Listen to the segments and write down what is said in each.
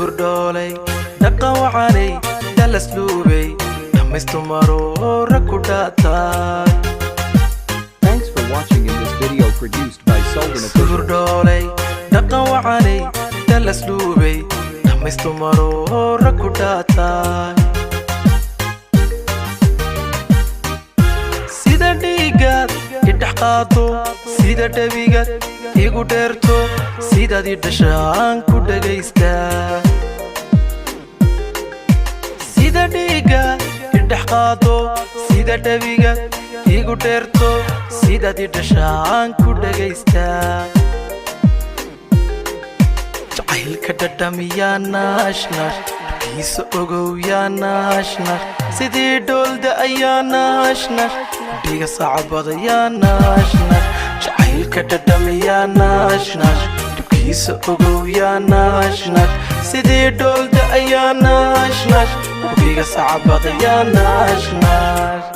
سهر دولي دقا وعلي دل اسلوبي دمستو مرورك وداتا. Thanks for watching in this video produced by Sultan سهر Official. دولي دقا وعلي دل اسلوبي دمستو مرورك وداتا. سيدا ديقات يدحقاتو سيدا دبيقات igu dheerto sidaadii dhashaan ku dhagaystaa. Sida dhiiga idhex qaado sida dhabiga igu dheerto sidaadii dhashaan ku dhagaystaa. jacaylka dhadhamiyaa naash naash dhulkiisa ogow yaa naash naash sidii dhoolda ayaa naash naash dhiga sacabada yaa naash naash. jacaylka dhadhamiyaa naash naash dhulkiisa ogow yaa naash naash sidii dhoolda ayaa naash naash dhiga sacabada yaa naash naash.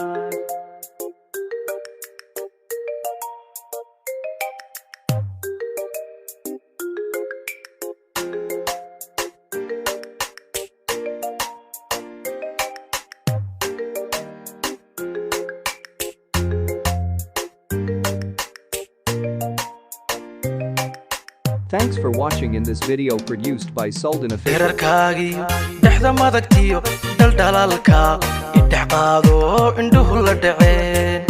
Thanks for watching in this video produced by Sultan Official. Dherarkaagiyo dhexda madagtiyo dhaldhalaalka idhex qaado indhuhu la dhaceen.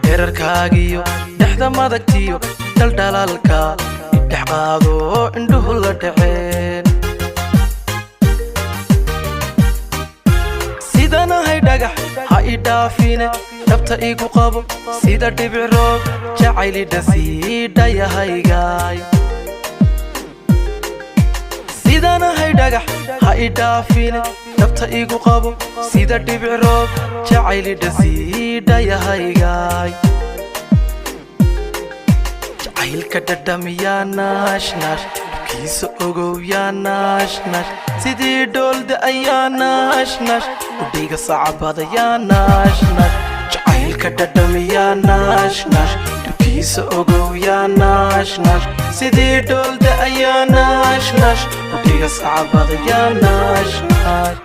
dherarkaagiyo dhexda madagtiyo dhaldhalaalka idhex qaado indhuhu la dhaceen. sidanahay dhagax ha i dhaafine dhabta igu qabo sida dhibic roob jacaylidha sii dhayahaygaay. sidanahay dhagax ha i dhaafine dhabta igu qabo sida dhibic roob jacaylidha sii dhayahaygaay. jacaylka dhadhamiyaa naash naash dhulkiisa ogow yaa naash naash sidii dhoolda ayaa naash naash udhiga sacabada yaa naash naash. jacaylka dhadhamiyaa naash naash dhulkiisa ogow yaa naash naash sidii dhoolda ayaa naash naash udhiga sacabada yaa naash naash.